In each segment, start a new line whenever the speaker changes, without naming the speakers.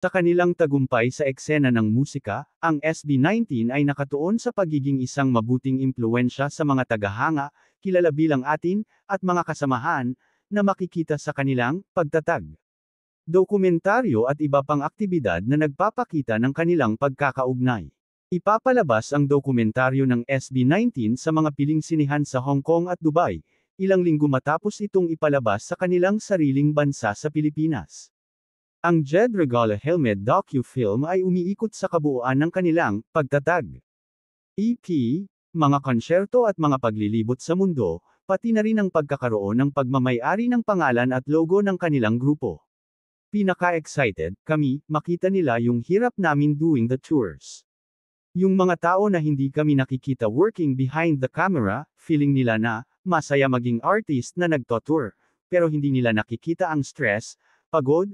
Sa kanilang tagumpay sa eksena ng musika, ang SB19 ay nakatuon sa pagiging isang mabuting impluwensya sa mga tagahanga, kilala bilang atin, at mga kasamahan, na makikita sa kanilang pagtatag, dokumentaryo at iba pang aktibidad na nagpapakita ng kanilang pagkakaugnay. Ipapalabas ang dokumentaryo ng SB19 sa mga piling sinihan sa Hong Kong at Dubai, ilang linggo matapos itong ipalabas sa kanilang sariling bansa sa Pilipinas. Ang Jed Regala Helmet docu-film ay umiikot sa kabuuan ng kanilang pagtatag, EP, mga konsyerto at mga paglilibot sa mundo, pati na rin ang pagkakaroon ng pagmamay-ari ng pangalan at logo ng kanilang grupo. Pinaka-excited kami makita nila yung hirap namin doing the tours. Yung mga tao na hindi kami nakikita working behind the camera, feeling nila na masaya maging artist na nagto-tour, pero hindi nila nakikita ang stress, pagod,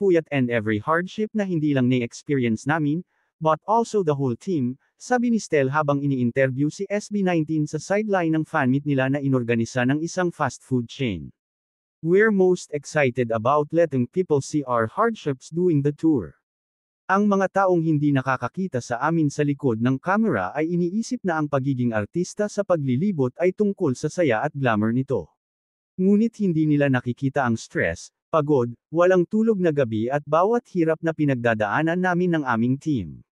puyat and every hardship na hindi lang na-experience namin, but also the whole team, sabi ni Stel habang ini-interview si SB19 sa sideline ng fan meet nila na inorganisa ng isang fast food chain. We're most excited about letting people see our hardships doing the tour. Ang mga taong hindi nakakakita sa amin sa likod ng camera ay iniisip na ang pagiging artista sa paglilibot ay tungkol sa saya at glamour nito. Ngunit hindi nila nakikita ang stress, pagod, walang tulog na gabi at bawat hirap na pinagdadaanan namin ng aming team.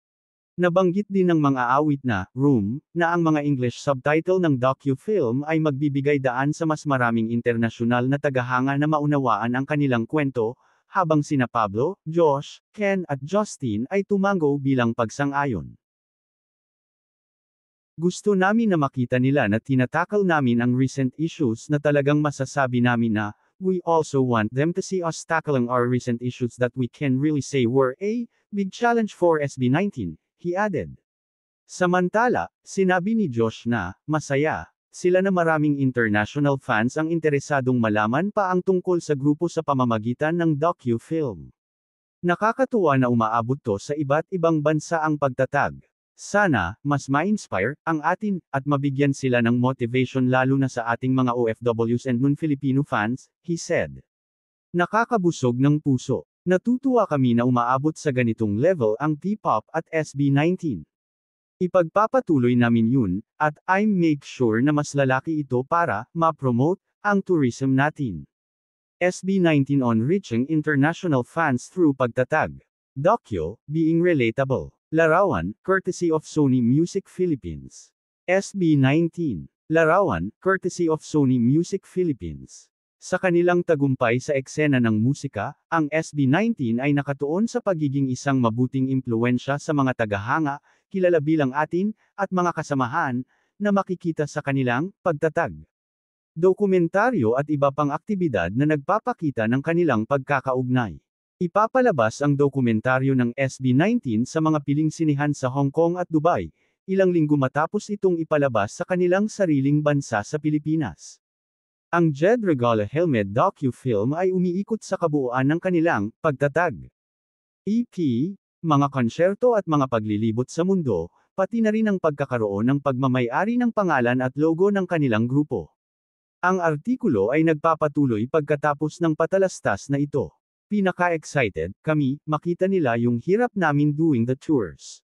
Nabanggit din ng mga awit na Room na ang mga English subtitle ng docu-film ay magbibigay daan sa mas maraming internasyonal na tagahanga na maunawaan ang kanilang kwento, habang sina Pablo, Josh, Ken at Justin ay tumango bilang pagsang-ayon. Gusto namin na makita nila na tinatakal namin ang recent issues na talagang masasabi namin na, we also want them to see us tackling our recent issues that we can really say were a big challenge for SB19, he added. Samantala, sinabi ni Josh na, masaya, sila na maraming international fans ang interesadong malaman pa ang tungkol sa grupo sa pamamagitan ng docu-film. Nakakatuwa na umaabot to sa iba't ibang bansa ang pagtatag. Sana, mas ma-inspire ang atin, at mabigyan sila ng motivation lalo na sa ating mga OFWs and non-Filipino fans, he said. Nakakabusog ng puso. Natutuwa kami na umaabot sa ganitong level ang P-pop at SB19. Ipagpapatuloy namin yun, at I make sure na mas lalaki ito para ma-promote ang tourism natin. SB19 on reaching international fans through pagtatag. Docu, being relatable. Larawan, courtesy of Sony Music Philippines. SB19. Larawan, courtesy of Sony Music Philippines. Sa kanilang tagumpay sa eksena ng musika, ang SB19 ay nakatuon sa pagiging isang mabuting impluwensya sa mga tagahanga, kilala bilang atin, at mga kasamahan, na makikita sa kanilang pagtatag, dokumentaryo at iba pang aktibidad na nagpapakita ng kanilang pagkakaugnay. Ipapalabas ang dokumentaryo ng SB19 sa mga piling sinihan sa Hong Kong at Dubai, ilang linggo matapos itong ipalabas sa kanilang sariling bansa sa Pilipinas. Ang Jed Regala Helmet docu-film ay umiikot sa kabuuan ng kanilang pagtatag, EP, mga konsyerto at mga paglilibot sa mundo, pati na rin ang pagkakaroon ng pagmamay-ari ng pangalan at logo ng kanilang grupo. Ang artikulo ay nagpapatuloy pagkatapos ng patalastas na ito. Pinaka-excited kami makita nila yung hirap namin doing the tours.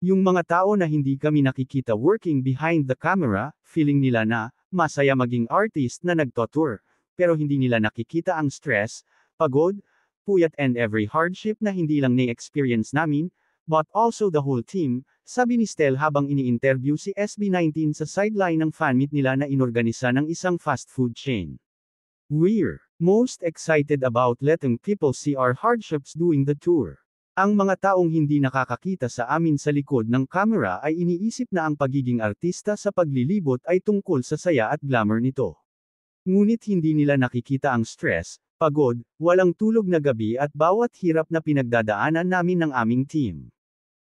Yung mga tao na hindi kami nakikita working behind the camera, feeling nila na masaya maging artist na nagto-tour, pero hindi nila nakikita ang stress, pagod, puyat and every hardship na hindi lang na-experience namin, but also the whole team, sabi ni Stel habang ini-interview si SB19 sa sideline ng fan meet nila na inorganisa ng isang fast food chain. We're most excited about letting people see our hardships doing the tour. Ang mga taong hindi nakakakita sa amin sa likod ng camera ay iniisip na ang pagiging artista sa paglilibot ay tungkol sa saya at glamour nito. Ngunit hindi nila nakikita ang stress, pagod, walang tulog na gabi at bawat hirap na pinagdadaanan namin ng aming team.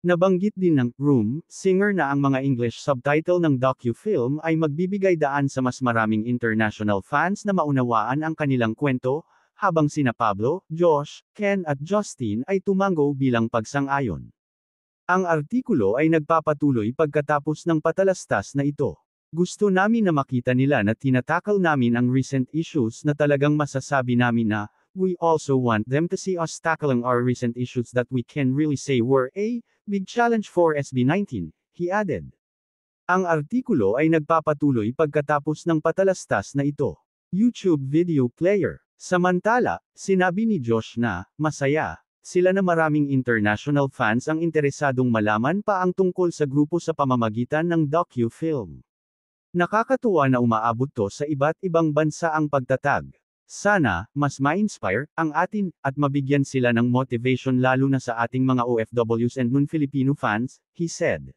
Nabanggit din ng Room singer na ang mga English subtitle ng docu-film ay magbibigay daan sa mas maraming international fans na maunawaan ang kanilang kwento, habang sina Pablo, Josh, Ken at Justin ay tumango bilang pagsang-ayon. Ang artikulo ay nagpapatuloy pagkatapos ng patalastas na ito. Gusto namin na makita nila na tinatakal namin ang recent issues na talagang masasabi namin na, we also want them to see us tackling our recent issues that we can really say were a big challenge for SB19, he added. Ang artikulo ay nagpapatuloy pagkatapos ng patalastas na ito. YouTube video player. Samantala, sinabi ni Josh na, masaya, sila na maraming international fans ang interesadong malaman pa ang tungkol sa grupo sa pamamagitan ng docu-film. Nakakatuwa na umaabot to sa iba't ibang bansa ang pagtatag. Sana, mas ma-inspire ang atin, at mabigyan sila ng motivation lalo na sa ating mga OFWs and non-Filipino fans, he said.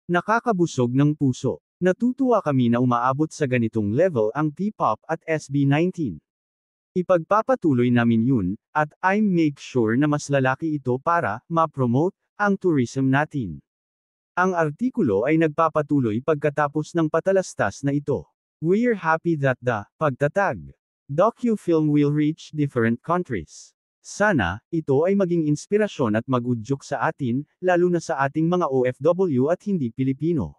Nakakabusog ng puso. Natutuwa kami na umaabot sa ganitong level ang P-pop at SB19. Ipagpapatuloy namin yun, at I make sure na mas lalaki ito para ma-promote ang tourism natin. Ang artikulo ay nagpapatuloy pagkatapos ng patalastas na ito. We're happy that the pagtatag docu-film will reach different countries. Sana, ito ay maging inspirasyon at mag-udyok sa atin, lalo na sa ating mga OFW at hindi Pilipino.